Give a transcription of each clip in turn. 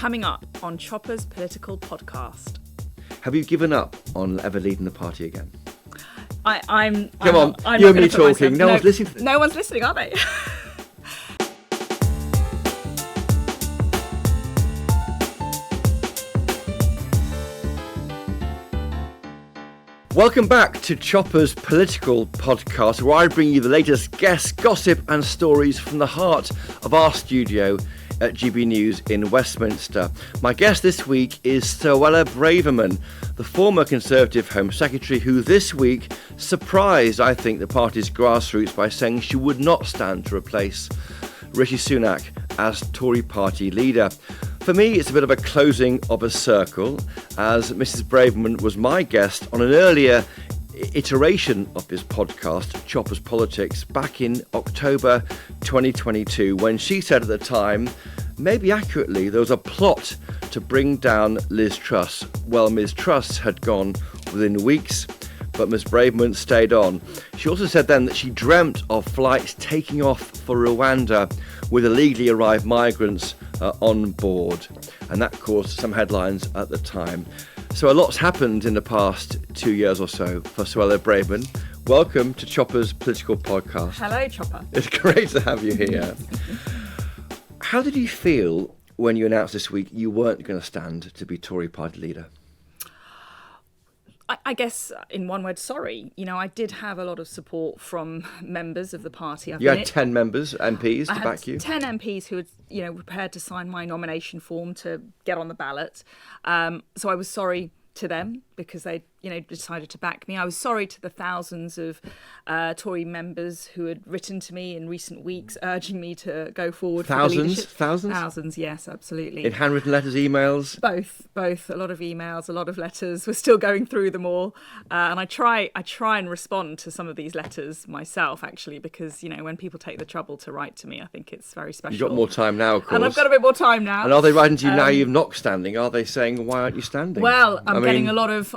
Coming up on Chopper's Political Podcast. Have you given up on ever leading the party again? I'm Come on, I'm you not and me gonna put talking. myself- No one's listening to this. No one's listening, are they? Welcome back to Chopper's Political Podcast, where I bring you the latest guests, gossip and stories from the heart of our studio at GB News in Westminster. My guest this week is Suella Braverman, the former Conservative Home Secretary, who this week surprised, I think, the party's grassroots by saying she would not stand to replace Rishi Sunak as Tory party leader. For me, it's a bit of a closing of a circle, as Mrs. Braverman was my guest on an earlier iteration of this podcast, Chopper's Politics, back in October 2022, when she said at the time, maybe accurately, there was a plot to bring down Liz Truss. Well, Ms. Truss had gone within weeks, but Ms. Braverman stayed on. She also said then that she dreamt of flights taking off for Rwanda with illegally arrived migrants on board, and that caused some headlines at the time. So a lot's happened in the past 2 years or so for Suella Braverman. Welcome to Chopper's Political Podcast. Hello, Chopper. It's great to have you here. How did you feel when you announced this week you weren't going to stand to be Tory party leader? I guess, in one word, sorry. You know, I did have a lot of support from members of the party. You had 10 members, MPs, to back you? 10 MPs who had, prepared to sign my nomination form to get on the ballot. So I was sorry to them because they, decided to back me. I was sorry to the thousands of Tory members who had written to me in recent weeks urging me to go forward for the leadership. Thousands, yes, absolutely. In handwritten letters, emails? Both. A lot of emails, a lot of letters. We're still going through them all. And I try and respond to some of these letters myself, actually, because, when people take the trouble to write to me, I think it's very special. You've got more time now, of course. And I've got a bit more time now. And are they writing to you now you're not standing? Are they saying, why aren't you standing? Well, I'm getting a lot of,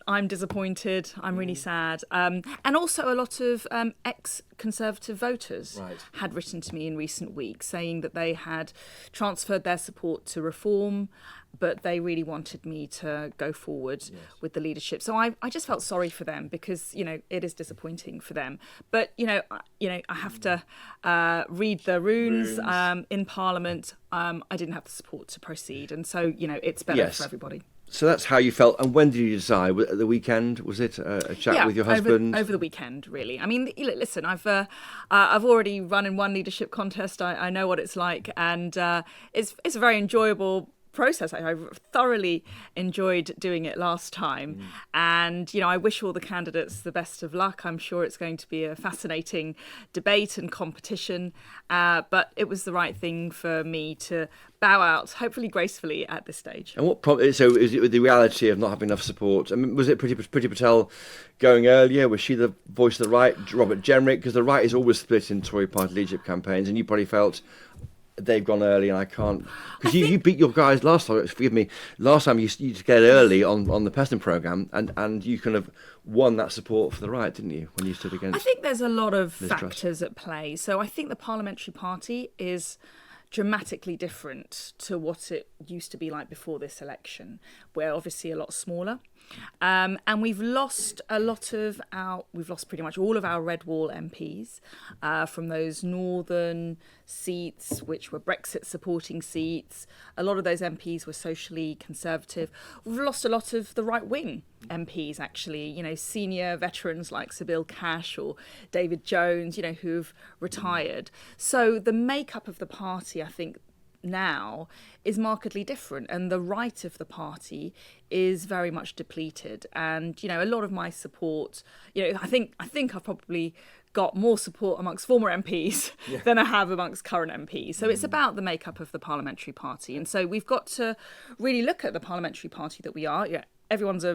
I'm disappointed, I'm really sad. And also a lot of ex-Conservative voters had written to me in recent weeks saying that they had transferred their support to Reform, but they really wanted me to go forward with the leadership. So I just felt sorry for them because, it is disappointing for them. But, I have to read the runes. In Parliament. I didn't have the support to proceed. And so, it's better for everybody. So that's how you felt. And when did you decide? At the weekend? Was it a chat with your husband? Over the weekend, really. I mean, listen, I've already run in one leadership contest. I know what it's like, and it's a very enjoyable process. I thoroughly enjoyed doing it last time, and I wish all the candidates the best of luck. I'm sure it's going to be a fascinating debate and competition, but it was the right thing for me to bow out, hopefully gracefully, at this stage. And so is it the reality of not having enough support? I mean, was it Priti Patel going earlier? Was she the voice of the right? Robert Jenrick? Because the right is always split in Tory party leadership campaigns, and you probably felt they've gone early and I can't, because you beat your guys last time. Forgive me. Last time you get early on the Peston programme, and you kind of won that support for the right, didn't you, when you stood against? I think there's a lot of Liz factors Truss at play. So I think the parliamentary party is dramatically different to what it used to be like before this election. We're obviously a lot smaller. And we've lost pretty much all of our red wall MPs from those northern seats, which were Brexit supporting seats. A lot of those MPs were socially conservative. We've lost a lot of the right wing MPs, actually, senior veterans like Sybil Cash or David Jones, who've retired. So the makeup of the party, I think, now is markedly different, and the right of the party is very much depleted. And a lot of my support, I think I've probably got more support amongst former MPs than I have amongst current MPs. So it's about the makeup of the parliamentary party, and so we've got to really look at the parliamentary party that we are. Everyone's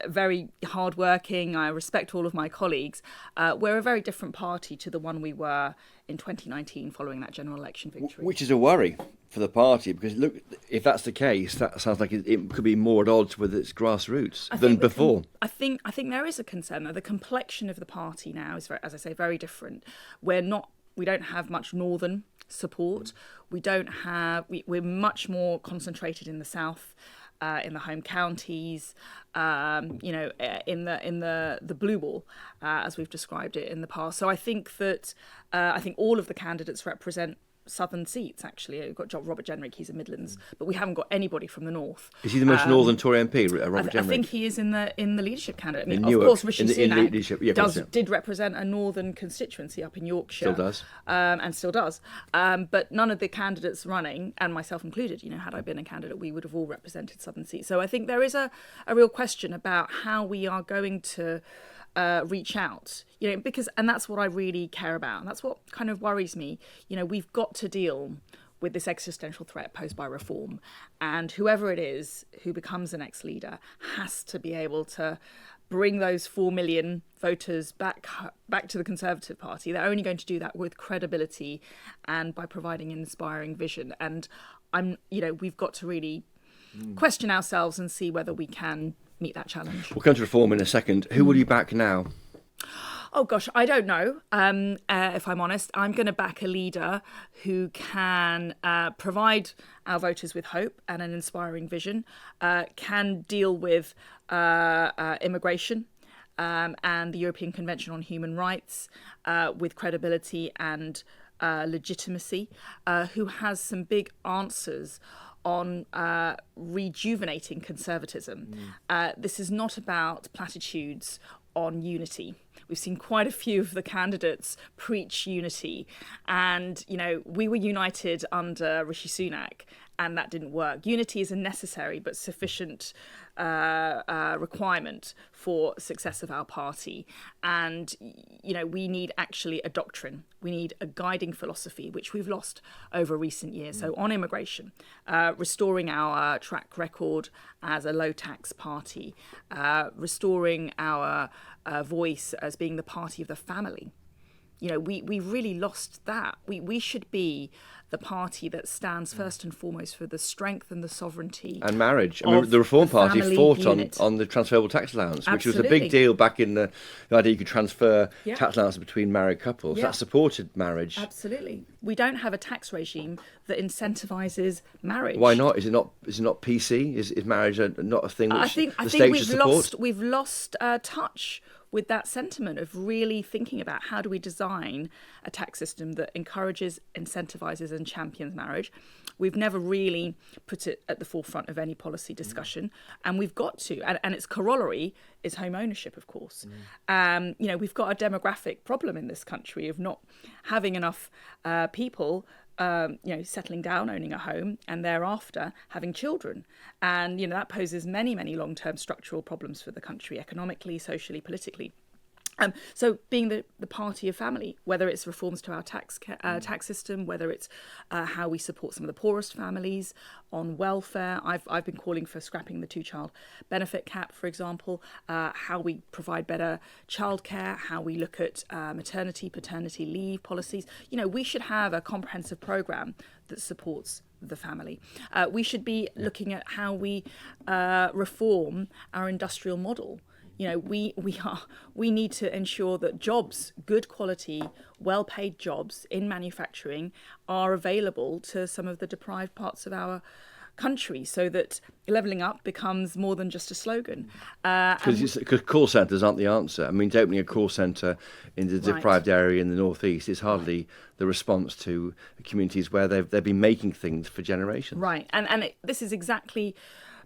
very hardworking. I respect all of my colleagues. We're a very different party to the one we were in 2019 following that general election victory. Which is a worry for the party, because look, if that's the case, that sounds like it could be more at odds with its grassroots than before. I think there is a concern that the complexion of the party now is, as I say, very different. We're not We don't have much northern support. We're much more concentrated in the south, in the home counties, in the blue wall, as we've described it in the past. So I think that all of the candidates represent southern seats. Actually, we've got Robert Jenrick, he's in Midlands, but we haven't got anybody from the north. Is he the most northern Tory MP, Robert Jenrick? I think he is in the leadership candidate. I mean, Newark, of course, Rishi Sunak did represent a northern constituency up in Yorkshire. Still does. And still does. But none of the candidates running, and myself included, had I been a candidate, we would have all represented southern seats. So I think there is a real question about how we are going to reach out, and that's what I really care about. And that's what kind of worries me. We've got to deal with this existential threat posed by reform. And whoever it is who becomes the next leader has to be able to bring those 4 million voters back to the Conservative Party. They're only going to do that with credibility and by providing an inspiring vision. And we've got to really question ourselves and see whether we can meet that challenge. We'll come to reform in a second. Who will you back now? Oh gosh, I don't know. If I'm honest, I'm going to back a leader who can provide our voters with hope and an inspiring vision, can deal with immigration and the European Convention on Human Rights with credibility and legitimacy, who has some big answers on rejuvenating conservatism. This is not about platitudes on unity. We've seen quite a few of the candidates preach unity, and we were united under Rishi Sunak, and that didn't work. Unity is a necessary but sufficient requirement for success of our party, and we need actually a doctrine. We need a guiding philosophy, which we've lost over recent years. So on immigration, restoring our track record as a low tax party, restoring our voice as being the party of the family. We really lost that. We should be the party that stands first and foremost for the strength and the sovereignty and marriage. I mean, the Reform Party fought on the transferable tax allowance, which was a big deal back in the idea you could transfer tax allowance between married couples. That supported marriage. Absolutely. We don't have a tax regime that incentivises marriage. Why not? Is it not PC? Is marriage not a thing which I think state should support? We've lost touch with that sentiment of really thinking about how do we design a tax system that encourages, incentivises and champions marriage. We've never really put it at the forefront of any policy discussion, and we've got to. And its corollary is home ownership, of course. We've got a demographic problem in this country of not having enough people settling down, owning a home, and thereafter having children. And, that poses many, many long-term structural problems for the country, economically, socially, politically. So being the party of family, whether it's reforms to our tax system, whether it's how we support some of the poorest families on welfare. I've been calling for scrapping the 2-child benefit cap, for example, how we provide better childcare, how we look at maternity, paternity leave policies. We should have a comprehensive programme that supports the family. We should be looking at how we reform our industrial model. We need to ensure that jobs, good quality, well-paid jobs in manufacturing are available to some of the deprived parts of our country, so that levelling up becomes more than just a slogan. Because call centres aren't the answer. I mean, opening a call centre in the deprived area in the northeast is hardly the response to communities where they've been making things for generations. Right, and this is exactly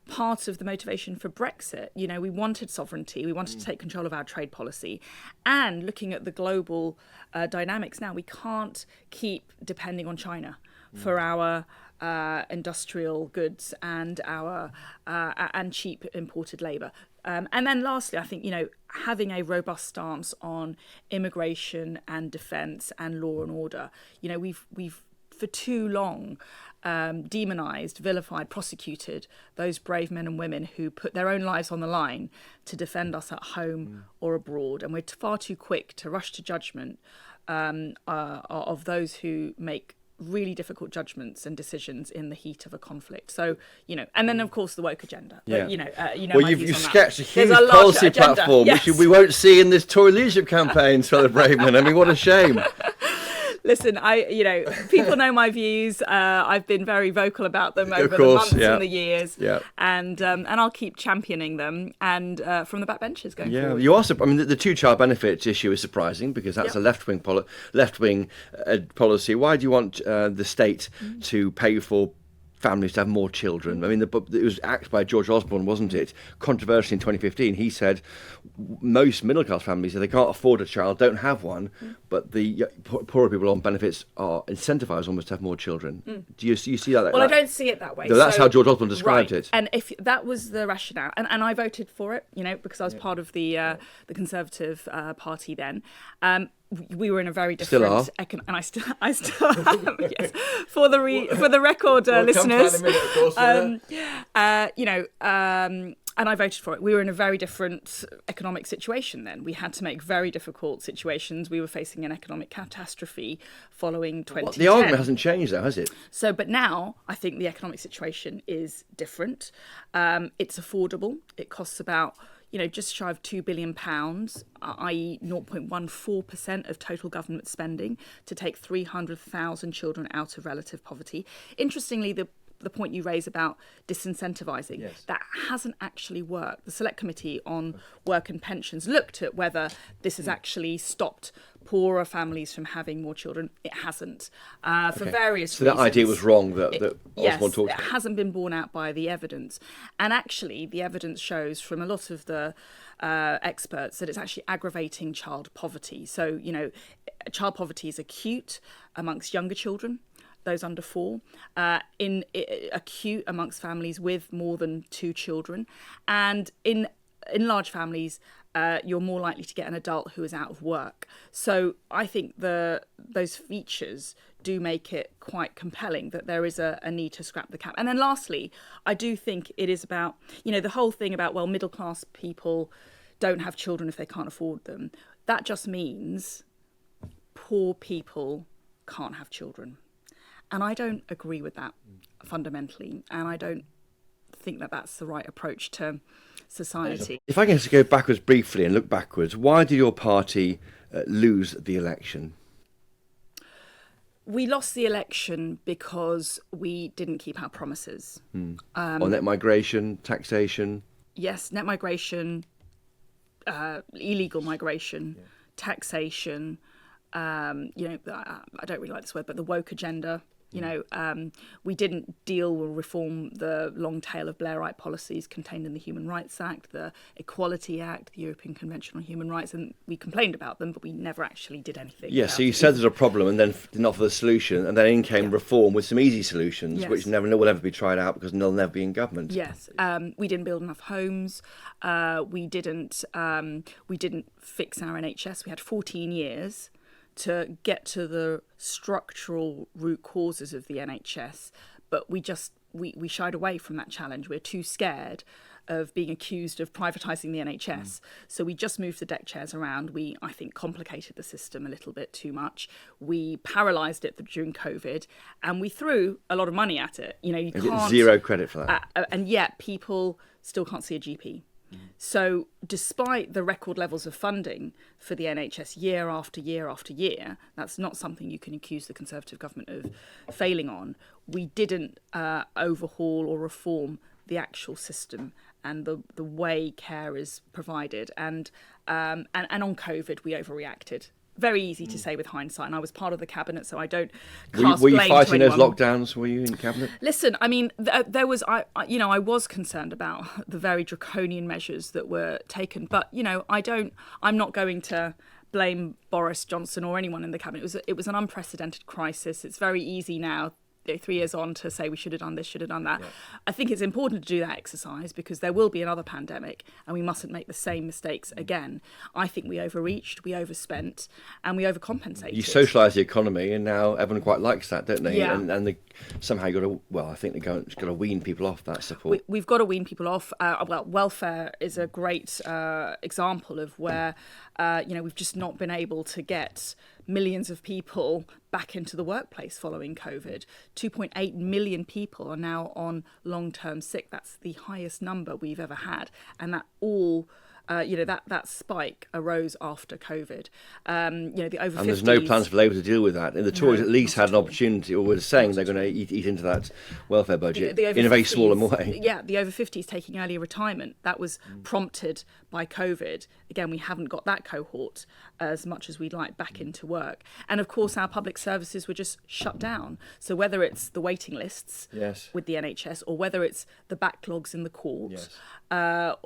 part of the motivation for Brexit. We wanted sovereignty, we wanted to take control of our trade policy, and looking at the global dynamics now, we can't keep depending on China for our industrial goods and our and cheap imported labour. And then lastly, I think, having a robust stance on immigration and defence and law and order. We've for too long demonised, vilified, prosecuted those brave men and women who put their own lives on the line to defend us at home or abroad. And we're far too quick to rush to judgment of those who make really difficult judgments and decisions in the heat of a conflict. So, and then of course the woke agenda. Yeah. But, well, you've sketched a huge policy platform, which we won't see in this Tory leadership campaign, Suella Braverman. I mean, what a shame. Listen, people know my views. I've been very vocal about them over the months and the years, and I'll keep championing them. And from the backbenches going forward. You also, the two-child benefit issue is surprising because that's a left-wing policy. Why do you want the state to pay for families to have more children? It was axed by George Osborne, wasn't it? Controversially in 2015, he said most middle-class families, if they can't afford a child, don't have one, but the poorer people on benefits are incentivised almost to have more children. Do you see that? Well, I don't see it that way. No, that's how George Osborne described it. And if that was the rationale, and I voted for it, because I was part of the Conservative Party then. We were in a very different, and I still am. Yes, for the record, listeners, and I voted for it. We were in a very different economic situation then. We had to make very difficult situations. We were facing an economic catastrophe following 2010. The argument hasn't changed, though, has it? But now I think the economic situation is different. It's affordable. It costs about just shy of £2 billion, i.e. 0.14% of total government spending to take 300,000 children out of relative poverty. Interestingly, the point you raise about disincentivising, that hasn't actually worked. The Select Committee on Work and Pensions looked at whether this has actually stopped poorer families from having more children. It hasn't, for various reasons. So that idea was wrong that Osborne talked about. It hasn't been borne out by the evidence. And actually, the evidence shows from a lot of the experts that it's actually aggravating child poverty. So, child poverty is acute amongst younger children, those under 4, acute amongst families with more than 2 children. And in large families, you're more likely to get an adult who is out of work. So I think those features do make it quite compelling that there is a need to scrap the cap. And then lastly, I do think it is about, the whole thing about, middle class people don't have children if they can't afford them. That just means poor people can't have children. And I don't agree with that fundamentally. And I don't think that that's the right approach to society. If I can just go backwards briefly and look backwards, why did your party lose the election? We lost the election because we didn't keep our promises. On net migration, taxation? Yes, net migration, illegal migration, taxation, I don't really like this word, but the woke agenda. We didn't deal or reform the long tail of Blairite policies contained in the Human Rights Act, the Equality Act, the European Convention on Human Rights, and we complained about them, but we never actually did anything. Yes, so you said there's a problem and then didn't offer the solution, and then in came reform with some easy solutions, which will never be tried out because they'll never be in government. Yes, we didn't build enough homes. We didn't fix our NHS. We had 14 years to get to the structural root causes of the NHS, but we shied away from that challenge. We're too scared of being accused of privatising the NHS. So we just moved the deck chairs around. We, I think, complicated the system a little bit too much. We paralysed it during COVID, and we threw a lot of money at it. You can't, zero credit for that. And yet people still can't see a GP. So despite the record levels of funding for the NHS year after year after year, that's not something you can accuse the Conservative government of failing on. We didn't overhaul or reform the actual system and the way care is provided. And on COVID, we overreacted. Very easy to say with hindsight, and I was part of the cabinet, so I don't cast Were you blame fighting to those lockdowns? Were you in cabinet? Listen, there was I was concerned about the very draconian measures that were taken, but I'm not going to blame Boris Johnson or anyone in the cabinet. It was an unprecedented crisis. It's very easy now, 3 years on, to say we should have done this, should have done that. Yeah. I think it's important to do that exercise because there will be another pandemic and we mustn't make the same mistakes again. I think we overreached, we overspent, and we overcompensated. You socialise the economy, and now everyone quite likes that, don't they? Yeah. And somehow you've got to, I think they've got to wean people off that support. We've got to wean people off. Welfare is a great example of where, we've just not been able to get millions of people back into the workplace following COVID. 2.8 million people are now on long-term sick. That's the highest number we've ever had. And that all that spike arose after COVID. The over 50s. And there's no plans for Labour to deal with that. And the Tories No, at least not had at an all. opportunity, or were saying they're going to eat into that welfare budget The over in a very 50s, small way. Yeah, the over 50s taking early retirement. That was prompted by COVID. Again, we haven't got that cohort as much as we'd like back into work. And of course, our public services were just shut down. So whether it's the waiting lists Yes. with the NHS, or whether it's the backlogs in the courts, or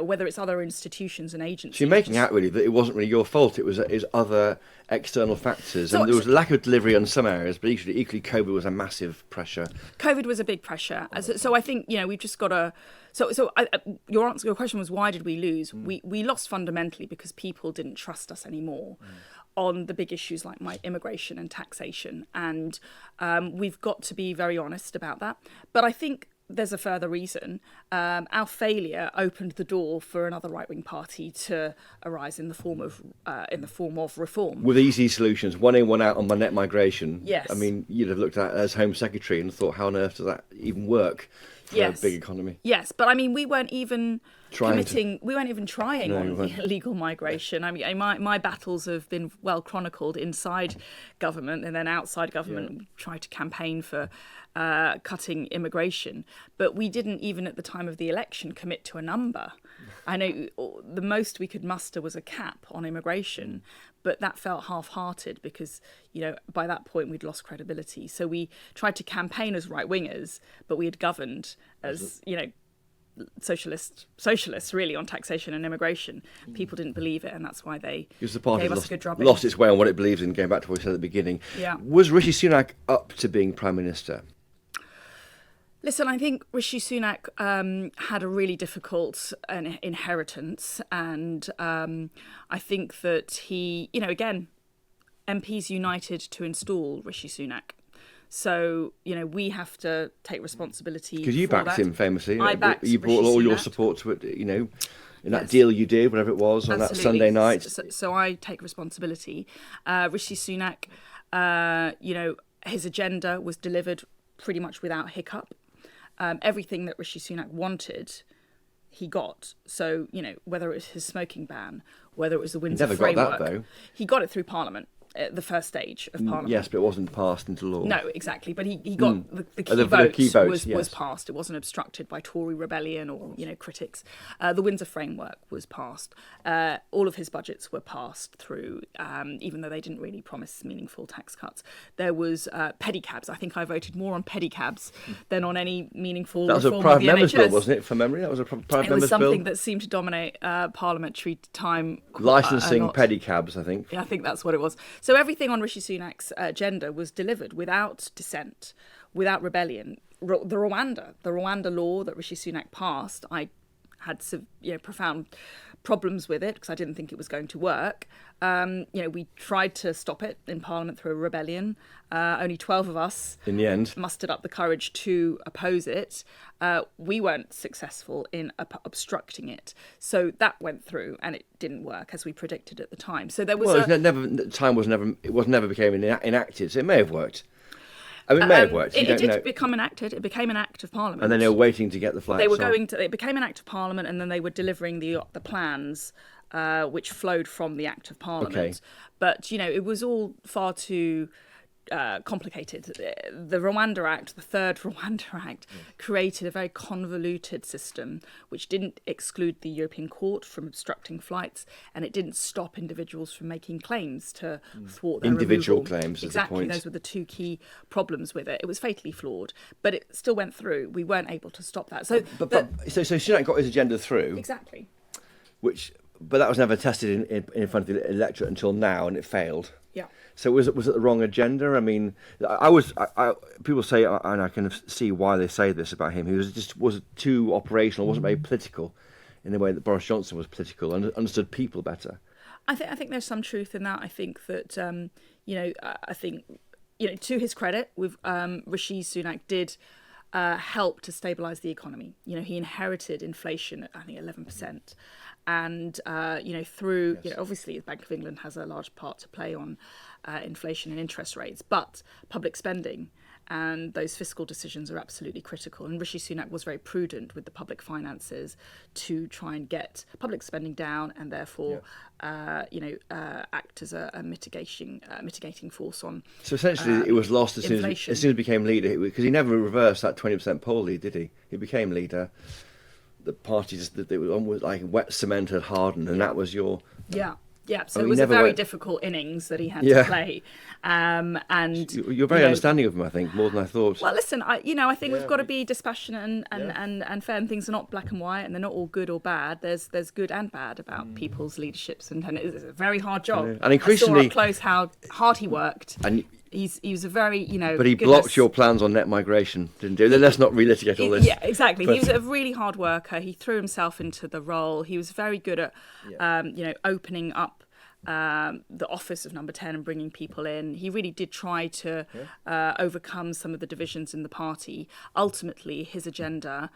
whether it's other institutions and agencies. So you're making out really that it wasn't really your fault. It was other external factors, and there was a lack of delivery on some areas. But equally, COVID was a massive pressure. COVID was a big pressure. So I think we've just got to. Your question was, why did we lose? We lost fundamentally because people didn't trust us anymore on the big issues like immigration and taxation, and we've got to be very honest about that. But I think there's a further reason. Our failure opened the door for another right-wing party to arise in the form of reform. With easy solutions, one in, one out on net migration. Yes. I mean, you'd have looked at it as Home Secretary and thought, how on earth does that even work for a big economy? Yes, but I mean, we weren't even Trying. We weren't even trying No, on illegal migration. I mean, my battles have been well chronicled inside government, and then outside government, we tried to campaign for cutting immigration. But we didn't even at the time of the election commit to a number. I know the most we could muster was a cap on immigration, but that felt half-hearted because, by that point we'd lost credibility. So we tried to campaign as right-wingers, but we had governed as, socialists really on taxation and immigration. People didn't believe it, and that's why they gave us a good drubbing. Lost its way on what it believes in, going back to what we said at the beginning. Yeah. Was Rishi Sunak up to being Prime Minister? Listen, I think Rishi Sunak had a really difficult inheritance, and I think that he, again, MPs united to install Rishi Sunak. So, we have to take responsibility. Because you backed him famously. I backed You brought Rishi all your Sunak. support to it, in that deal you did, whatever it was, on that Sunday night. So I take responsibility. Rishi Sunak, his agenda was delivered pretty much without hiccup. Everything that Rishi Sunak wanted, he got. So, whether it was his smoking ban, whether it was the Windsor never framework. got that, though. He got it through Parliament. The first stage of Parliament. Yes, but it wasn't passed into law. No, exactly. But he got the key vote was passed. It wasn't obstructed by Tory rebellion or critics. The Windsor framework was passed. All of his budgets were passed through, even though they didn't really promise meaningful tax cuts. There was pedicabs. I think I voted more on pedicabs than on any meaningful. That was a reform private of the member's NHS. bill, wasn't it? From memory, that was a private member's bill. It was something that seemed to dominate parliamentary time. Licensing pedicabs, I think. Yeah, I think that's what it was. So everything on Rishi Sunak's agenda was delivered without dissent, without rebellion. The Rwanda law that Rishi Sunak passed, I had profound problems with it because I didn't think it was going to work. We tried to stop it in Parliament through a rebellion. Only 12 of us in the end mustered up the courage to oppose it. We weren't successful in obstructing it. So that went through and it didn't work as we predicted at the time. So there was it never became enacted, so it may have worked. I mean, it may have worked. It did become enacted. It became an act of Parliament. And then they were waiting to get the flag. It became an act of Parliament, and then they were delivering the plans, which flowed from the act of Parliament. Okay. But it was all far too complicated. The Rwanda Act, the third Rwanda Act, created a very convoluted system which didn't exclude the European Court from obstructing flights, and it didn't stop individuals from making claims to thwart their individual removal. claims. Exactly, is the point. those were the two key problems with it. It was fatally flawed, but it still went through. We weren't able to stop that. So, so Sunak got his agenda through. Exactly. But that was never tested in front of the electorate until now, and it failed. Yeah. So was it the wrong agenda? I mean, people say, and I can see why they say this about him. He was too operational, wasn't very political, in the way that Boris Johnson was political and understood people better. I think there's some truth in that. I think that to his credit, Rishi Sunak did help to stabilise the economy. He inherited inflation at, I think, 11%. And, through, obviously the Bank of England has a large part to play on inflation and interest rates, but public spending and those fiscal decisions are absolutely critical. And Rishi Sunak was very prudent with the public finances to try and get public spending down, and therefore, act as a mitigating force on. So essentially, it was lost as soon as he became leader, because he never reversed that 20% poll lead, did he? He became leader. The party just it was almost like wet cement had hardened, and that was your. Yeah, so it was a very difficult innings that he had to play. And you're very understanding of him, I think, more than I thought. Well, listen, I think we've got to be dispassionate and fair, and things are not black and white, and they're not all good or bad. There's good and bad about people's leaderships, and it's a very hard job. And increasingly, I saw up close how hard he worked. And he was a very, But he blocked your plans on net migration, didn't he? Let's not relitigate all this. Yeah, exactly. He was a really hard worker. He threw himself into the role. He was very good at, opening up the office of Number 10 and bringing people in. He really did try to overcome some of the divisions in the party. Ultimately, his agenda,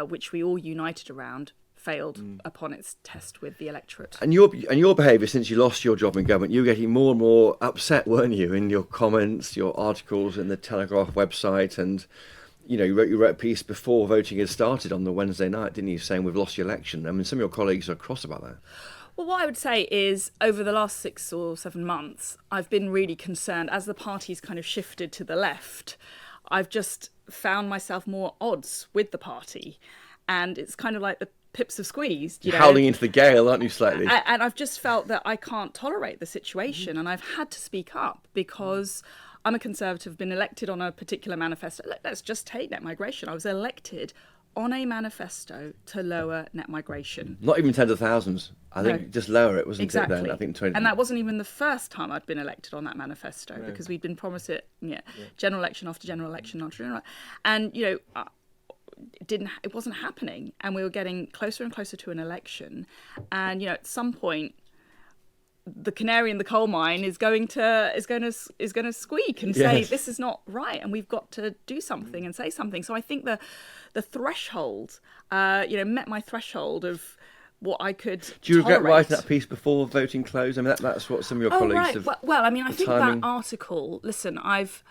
which we all united around, failed upon its test with the electorate. And your behaviour since you lost your job in government, you were getting more and more upset, weren't you, in your comments, your articles in the Telegraph website, and you wrote a piece before voting had started on the Wednesday night, didn't you, saying we've lost the election. I mean, some of your colleagues are cross about that. Well, what I would say is over the last 6 or 7 months, I've been really concerned as the party's kind of shifted to the left. I've just found myself more at odds with the party, and it's kind of like the pips have squeezed. You're howling into the gale, aren't you, slightly? And I've just felt that I can't tolerate the situation, and I've had to speak up because I'm a Conservative, been elected on a particular manifesto. Let's just take net migration. I was elected on a manifesto to lower net migration. Not even tens of thousands. I think just lower it, wasn't exactly. it then? I think 20. And that wasn't even the first time I'd been elected on that manifesto, because we'd been promised it, general election after general election after general. And, it wasn't happening, and we were getting closer and closer to an election. And, at some point, the canary in the coal mine is going to squeak and say this is not right, and we've got to do something and say something. So I think the threshold, met my threshold of what I could. Do you regret tolerate. writing that piece before voting closed? I mean, that's what some of your colleagues have. Well, I mean, I think that article. Listen, I've.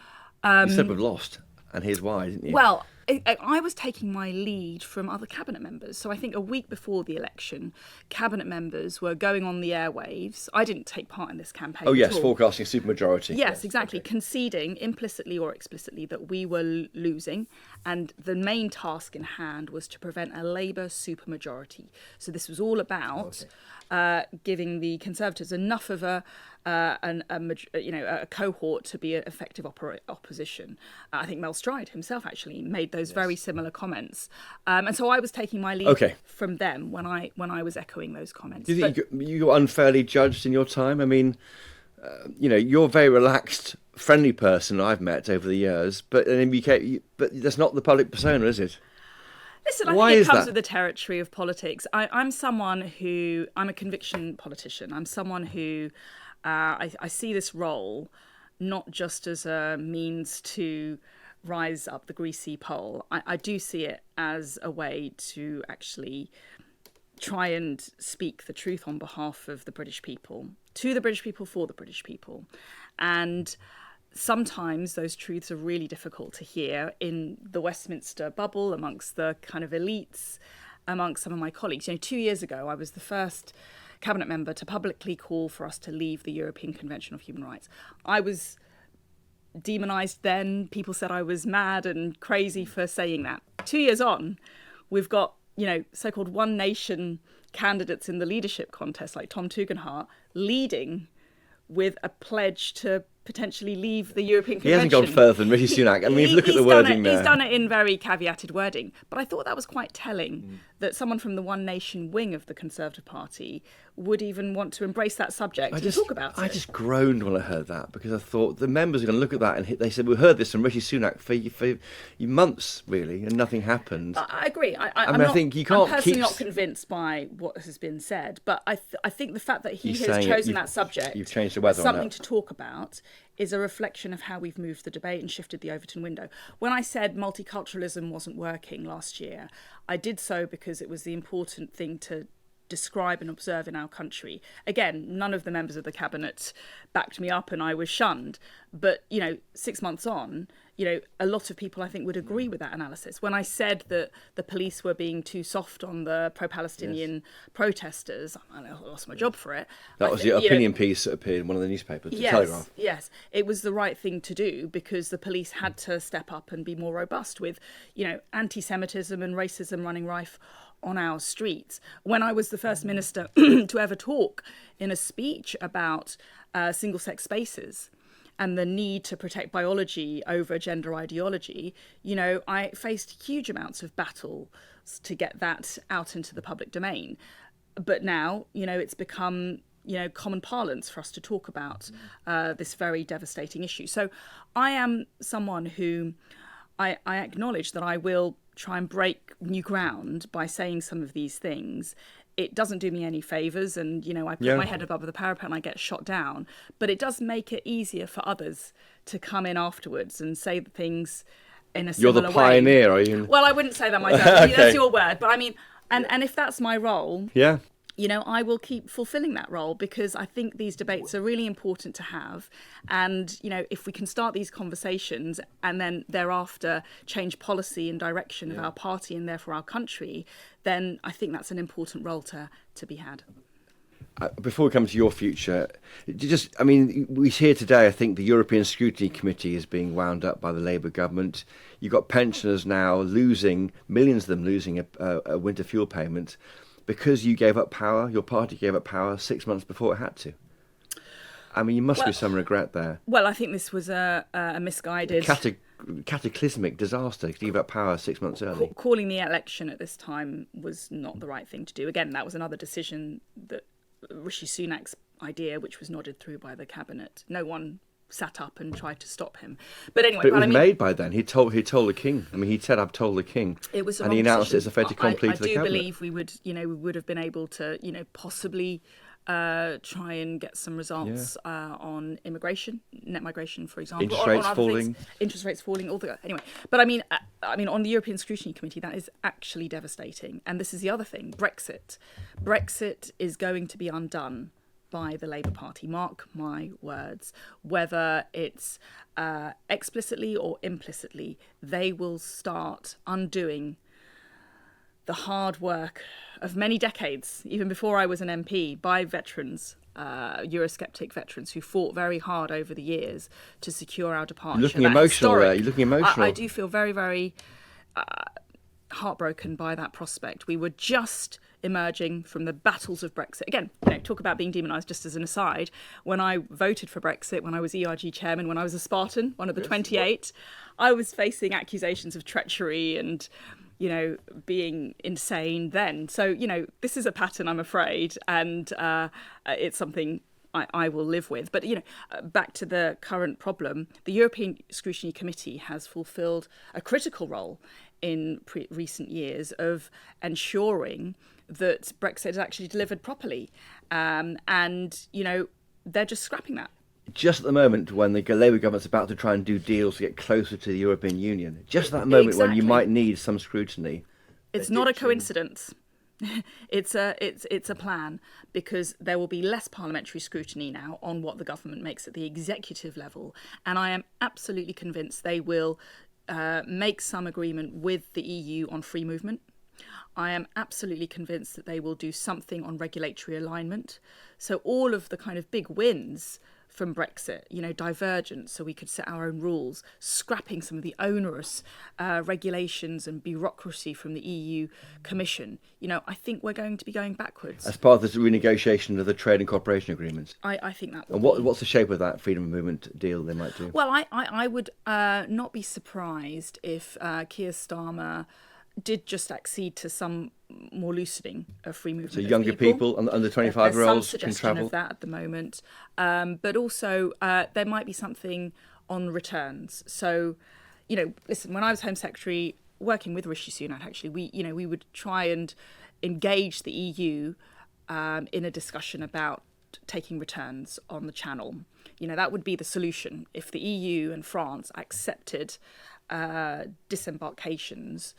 You said we've lost, and here's why, didn't you? Well, I was taking my lead from other cabinet members. So I think a week before the election, cabinet members were going on the airwaves. I didn't take part in this campaign. Oh, yes, at all. forecasting supermajority. Yes, exactly. Okay. Conceding implicitly or explicitly that we were losing. And the main task in hand was to prevent a Labour supermajority. So this was all about giving the Conservatives enough of a cohort to be an effective opposition. I think Mel Stride himself actually made those very similar comments, and so I was taking my lead from them when I was echoing those comments. Do you think you were unfairly judged in your time? I mean, you're a very relaxed, friendly person I've met over the years, but that's not the public persona, is it? Listen, I think it comes with the territory of politics. I'm a conviction politician. I'm someone who I see this role not just as a means to rise up the greasy pole. I do see it as a way to actually try and speak the truth on behalf of the British people, to the British people, for the British people. And sometimes those truths are really difficult to hear in the Westminster bubble, amongst the kind of elites, amongst some of my colleagues. 2 years ago, I was the first cabinet member to publicly call for us to leave the European Convention of Human Rights. I was demonised then. People said I was mad and crazy for saying that. 2 years on, we've got, so-called one nation candidates in the leadership contest, like Tom Tugendhat, leading with a pledge to potentially leave the European Convention. He hasn't gone further than Rishi Sunak. I mean, look at the wording there. He's done it in very caveated wording. But I thought that was quite telling that someone from the One Nation wing of the Conservative Party would even want to embrace that subject and talk about it. I just groaned when I heard that, because I thought the members are going to look at that and they said, we heard this from Rishi Sunak for months, really, and nothing happened. I agree. I'm personally not convinced by what has been said, but I think the fact that he has chosen that subject you've changed the weather something on that. to talk about is a reflection of how we've moved the debate and shifted the Overton window. When I said multiculturalism wasn't working last year, I did so because it was the important thing to describe and observe in our country. Again, none of the members of the cabinet backed me up and I was shunned. But, 6 months on, a lot of people, I think, would agree with that analysis. When I said that the police were being too soft on the pro-Palestinian protesters, I lost my job for it. That was the opinion piece that appeared in one of the newspapers, the Telegraph. Yes, it was the right thing to do because the police had to step up and be more robust with, anti-Semitism and racism running rife on our streets. When I was the first minister to ever talk in a speech about single-sex spaces and the need to protect biology over gender ideology, I faced huge amounts of battles to get that out into the public domain. But now, it's become, common parlance for us to talk about this very devastating issue. So I am someone who I acknowledge that I will try and break new ground by saying some of these things. It doesn't do me any favours and, I put my head above the parapet and I get shot down. But it does make it easier for others to come in afterwards and say things in a similar way. You're the pioneer, are you? Well, I wouldn't say that myself. Okay. That's your word. But I mean, and if that's my role... Yeah. I will keep fulfilling that role because I think these debates are really important to have. And, if we can start these conversations and then thereafter change policy and direction of our party and therefore our country, then I think that's an important role to be had. Before we come to your future, we hear today, I think the European Scrutiny Committee is being wound up by the Labour government. You've got pensioners now millions of them losing a winter fuel payment. Because you gave up power, your party gave up power 6 months before it had to. I mean, you must be some regret there. Well, I think this was a misguided... cataclysmic disaster to give up power 6 months early. Calling the election at this time was not the right thing to do. Again, that was another decision that Rishi Sunak's idea, which was nodded through by the cabinet. No one sat up and tried to stop him. But anyway, but it was made by then. He told the king. I mean, he said, "I've told the king." It was, and he announced it as a fait accompli to the cabinet. I do believe we would have been able to, possibly try and get some results on immigration, net migration, for example. Interest rates falling. Anyway, but I mean, on the European Scrutiny Committee, that is actually devastating. And this is the other thing: Brexit is going to be undone by the Labour Party, mark my words. Whether it's explicitly or implicitly, they will start undoing the hard work of many decades, even before I was an MP, by veterans, Eurosceptic veterans who fought very hard over the years to secure our departure. You're looking emotional there. You're looking emotional. I do feel very, very heartbroken by that prospect. We were just emerging from the battles of Brexit. Again, talk about being demonised, just as an aside. When I voted for Brexit, when I was ERG chairman, when I was a Spartan, one of the 28, I was facing accusations of treachery and, being insane then. So, this is a pattern, I'm afraid, and it's something I will live with. But, back to the current problem, the European Scrutiny Committee has fulfilled a critical role in recent years of ensuring that Brexit is actually delivered properly. And, they're just scrapping that. Just at the moment when the Labour government's about to try and do deals to get closer to the European Union, just at that moment when you might need some scrutiny. It's not a coincidence. It's a plan, because there will be less parliamentary scrutiny now on what the government makes at the executive level. And I am absolutely convinced they will make some agreement with the EU on free movement. I am absolutely convinced that they will do something on regulatory alignment. So all of the kind of big wins from Brexit, divergence, so we could set our own rules, scrapping some of the onerous regulations and bureaucracy from the EU Commission. I think we're going to be going backwards. As part of this renegotiation of the trade and cooperation agreements. I think that. And what's the shape of that freedom of movement deal they might do? Well, I would not be surprised if Keir Starmer did just accede to some more loosening of free movement. So younger people under 25-year-olds can travel? There's some suggestion of that at the moment. But also there might be something on returns. So, listen, when I was Home Secretary, working with Rishi Sunak, actually, we would try and engage the EU in a discussion about taking returns on the Channel. That would be the solution. If the EU and France accepted disembarkations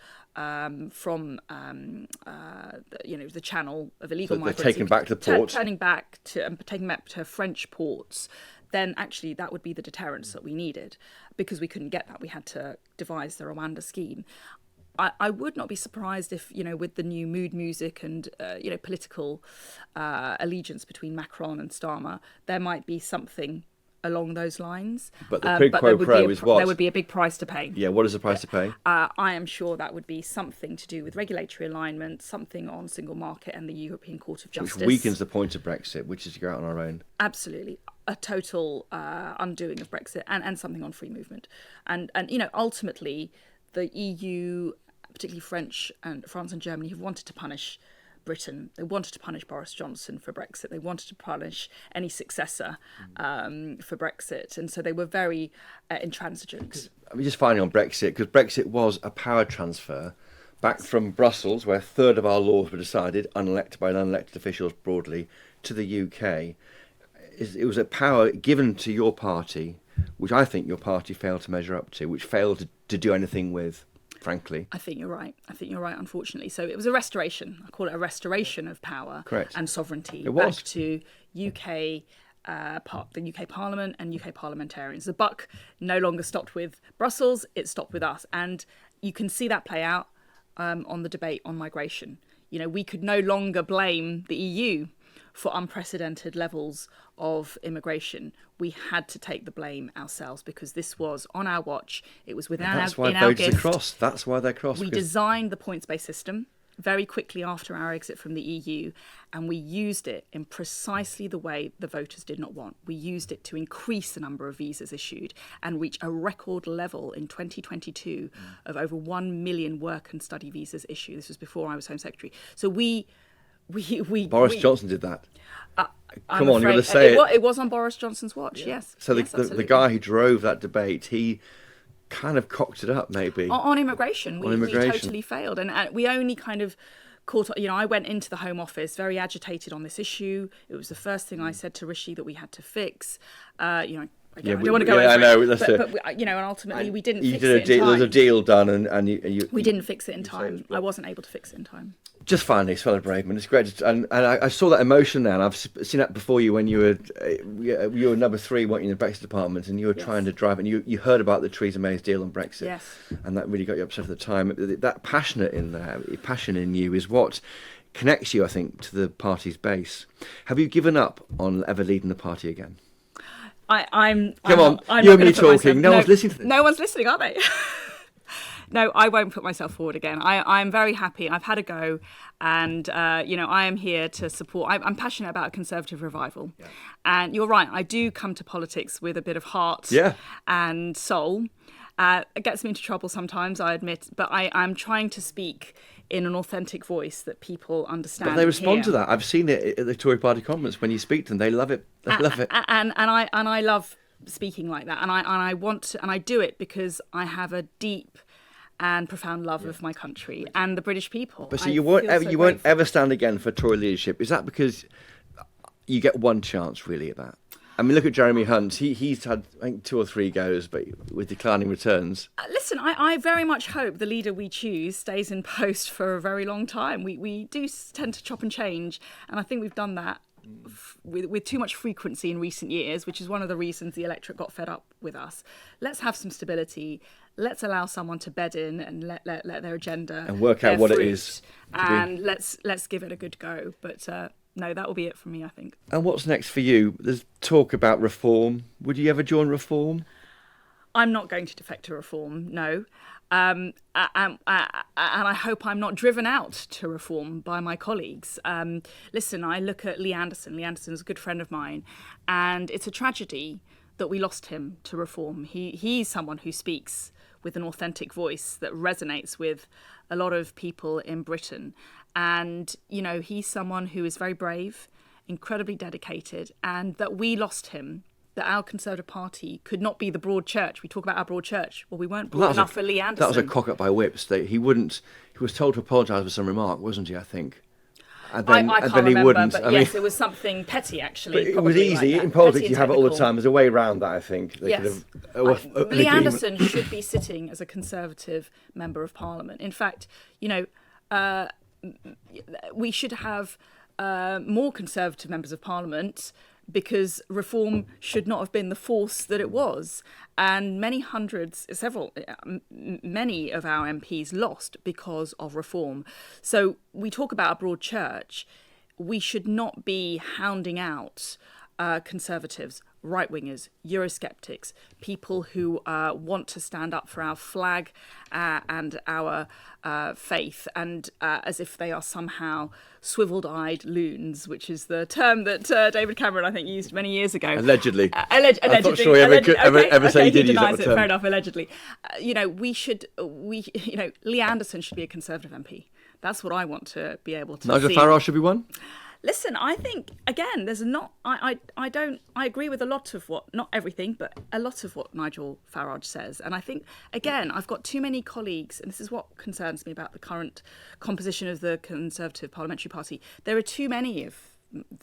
from the channel of illegal migrants, taken back to port, taking back to French ports, then actually that would be the deterrence that we needed. Because we couldn't get that, we had to devise the Rwanda scheme. I would not be surprised if, with the new mood music and, political allegiance between Macron and Starmer, there might be something along those lines. But the quid pro quo is what? There would be a big price to pay. Yeah, what is the price to pay? I am sure that would be something to do with regulatory alignment, something on single market and the European Court of Justice. Which weakens the point of Brexit, which is to go out on our own. Absolutely. A total undoing of Brexit and something on free movement. And ultimately, the EU, particularly France and Germany, have wanted to punish Britain. They wanted to punish Boris Johnson for Brexit. They wanted to punish any successor for Brexit. And so they were very intransigent. I mean, just finally on Brexit, because Brexit was a power transfer back from Brussels, where a third of our laws were decided, unelected by unelected officials broadly, to the UK. It was a power given to your party, which I think your party failed to measure up to, which failed to do anything with, frankly. I think you're right, unfortunately. So it was a restoration. I call it a restoration of power. Correct. And sovereignty back to the UK Parliament and UK parliamentarians. The buck no longer stopped with Brussels, it stopped with us. And you can see that play out on the debate on migration. We could no longer blame the EU for unprecedented levels of immigration. We had to take the blame ourselves because this was on our watch. It was within our gift. That's why they're crossed. We designed the points-based system very quickly after our exit from the EU, and we used it in precisely the way the voters did not want. We used it to increase the number of visas issued and reach a record level in 2022 of over 1 million work and study visas issued. This was before I was Home Secretary. So Boris Johnson did that. Come on, you've got to say it. It was on Boris Johnson's watch, yes. So yes, the guy who drove that debate, he kind of cocked it up, maybe. On immigration. We totally failed. And we only kind of caught... I went into the Home Office very agitated on this issue. It was the first thing I said to Rishi that we had to fix. I don't want to go over it. But and ultimately we didn't fix it in time. There was a deal done and we didn't fix it in time. I wasn't able to fix it in time. Just finally, Suella Braverman, it's great. And I saw that emotion there, and I've seen that before you when you were number 3, weren't you, in the Brexit department, and you were trying to drive, and you heard about the Theresa May's deal on Brexit. Yes. And that really got you upset at the time. That passion in you is what connects you, I think, to the party's base. Have you given up on ever leading the party again? I'm Come on, you and me talking. No one's listening to this. No one's listening, are they? No, I won't put myself forward again. I'm very happy. I've had a go, and I am here to support. I'm passionate about a Conservative revival, and you're right. I do come to politics with a bit of heart and soul. It gets me into trouble sometimes, I admit, but I'm trying to speak in an authentic voice that people understand. But they respond to that. I've seen it at the Tory party conference when you speak to them. They love it. They love it. And I love speaking like that, and I want to, and I do it because I have a deep and profound love of my country and the British people. But so you won't ever stand again for Tory leadership. Is that because you get one chance really at that? I mean, look at Jeremy Hunt. He's had, I think, 2 or 3 goes, but with declining returns. Listen, I very much hope the leader we choose stays in post for a very long time. We do tend to chop and change, and I think we've done that with too much frequency in recent years, which is one of the reasons the electorate got fed up with us. Let's have some stability. Let's allow someone to bed in and let their agenda and work out what it is. And let's give it a good go. But no, that will be it from me, I think. And what's next for you? There's talk about reform. Would you ever join reform? I'm not going to defect to reform, no. And I hope I'm not driven out to reform by my colleagues. Listen, I look at Lee Anderson. Lee Anderson's a good friend of mine, and it's a tragedy that we lost him to reform. He's someone who speaks with an authentic voice that resonates with a lot of people in Britain. And, he's someone who is very brave, incredibly dedicated, and that we lost him, that our Conservative Party could not be the broad church. We talk about our broad church. Well, we weren't broad enough for Lee Anderson. That was a cock-up by whips. He was told to apologise for some remark, wasn't he, I think? And then, I can't then he remember, wouldn't. but yes, it was something petty, actually. But it was easy. Like in politics, you have it all the time. There's a way around that, I think. Yes. Lee Anderson should be sitting as a Conservative Member of Parliament. In fact, we should have more Conservative Members of Parliament because reform should not have been the force that it was. And many of our MPs lost because of reform. So we talk about a broad church. We should not be hounding out Conservatives, right-wingers, Eurosceptics, people who want to stand up for our flag and our faith, and as if they are somehow swiveled-eyed loons, which is the term that David Cameron, I think, used many years ago. Allegedly. Allegedly. I'm not sure he ever said he did use that term. Fair enough, allegedly. Lee Anderson should be a Conservative MP. That's what I want to be able to see. Nigel Farage should be one? Listen, I think, again, I agree with a lot of what, not everything, but a lot of what Nigel Farage says. And I think, again, I've got too many colleagues, and this is what concerns me about the current composition of the Conservative Parliamentary Party. There are too many of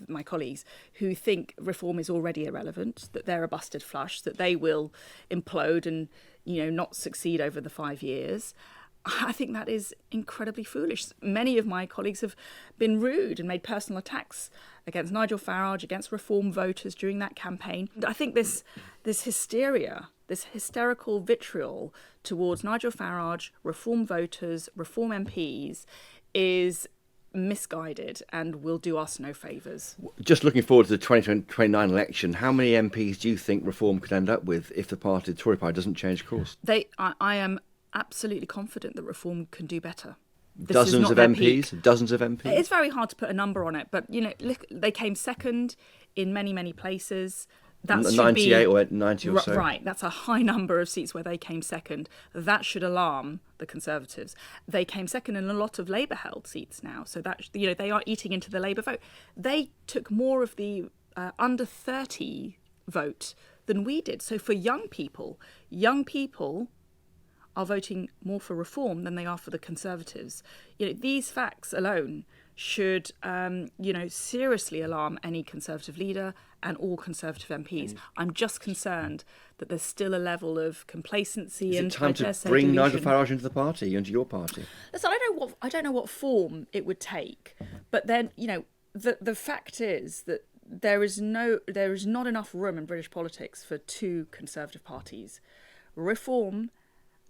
my colleagues who think reform is already irrelevant, that they're a busted flush, that they will implode and, not succeed over the 5 years. I think that is incredibly foolish. Many of my colleagues have been rude and made personal attacks against Nigel Farage, against reform voters during that campaign. I think this hysteria, this hysterical vitriol towards Nigel Farage, reform voters, reform MPs is misguided and will do us no favours. Just looking forward to the 2029 election, how many MPs do you think reform could end up with if the Tory party doesn't change course? I am absolutely confident that reform can do better. Dozens of MPs? It's very hard to put a number on it, but look, they came second in many places. That 98 or 90 or so. Right, that's a high number of seats where they came second. That should alarm the Conservatives. They came second in a lot of Labour-held seats now, so that they are eating into the Labour vote. They took more of the under 30 vote than we did. So for young people are voting more for reform than they are for the Conservatives. These facts alone should, seriously alarm any Conservative leader and all Conservative MPs. I'm just concerned that there's still a level of complacency and Is it time to bring delusion. Nigel Farage into the party, into your party? Listen, I don't know what form it would take, but then the fact is that there is not enough room in British politics for two Conservative parties. Reform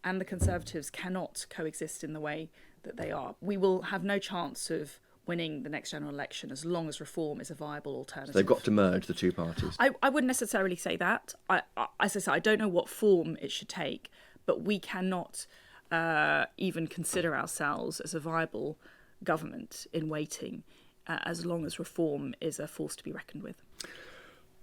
and the Conservatives cannot coexist in the way that they are. We will have no chance of winning the next general election as long as reform is a viable alternative. So they've got to merge the two parties. I wouldn't necessarily say that. As I say, I don't know what form it should take, but we cannot even consider ourselves as a viable government in waiting as long as reform is a force to be reckoned with.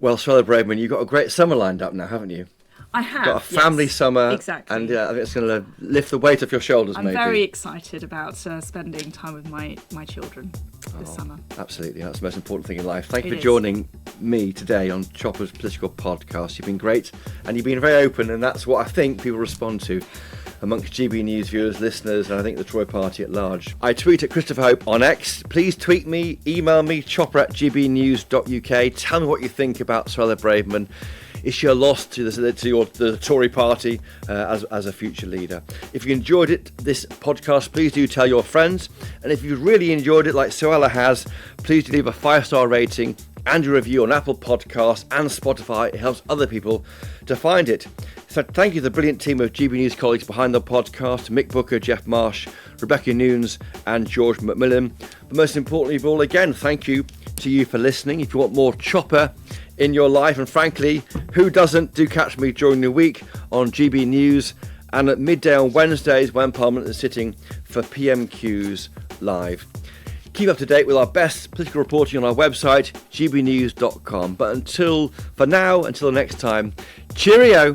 Well, Suella Braverman, you've got a great summer lined up now, haven't you? I have. Got a family summer. Exactly. And I think it's going to lift the weight off your shoulders, I'm maybe. very excited about spending time with my children this summer. Absolutely. That's the most important thing in life. Thank you for joining me today on Chopper's Political Podcast. You've been great and you've been very open, and that's what I think people respond to amongst GB News viewers, listeners, and I think the Tory party at large. I tweet at Christopher Hope on X. Please tweet me, email me, chopper@gbnews.uk. Tell me what you think about Suella Braverman. Is she a loss to the Tory party as a future leader? If you enjoyed this podcast, please do tell your friends. And if you really enjoyed it like Suella has, please do leave a 5-star rating and a review on Apple Podcasts and Spotify. It helps other people to find it. So thank you to the brilliant team of GB News colleagues behind the podcast, Mick Booker, Jeff Marsh, Rebecca Nunes and George McMillan. But most importantly of all, again, thank you to you for listening. If you want more Chopper in your life, and frankly, who doesn't, do catch me during the week on GB News and at midday on Wednesdays when Parliament is sitting for PMQs Live. Keep up to date with our best political reporting on our website, gbnews.com. But until the next time, cheerio!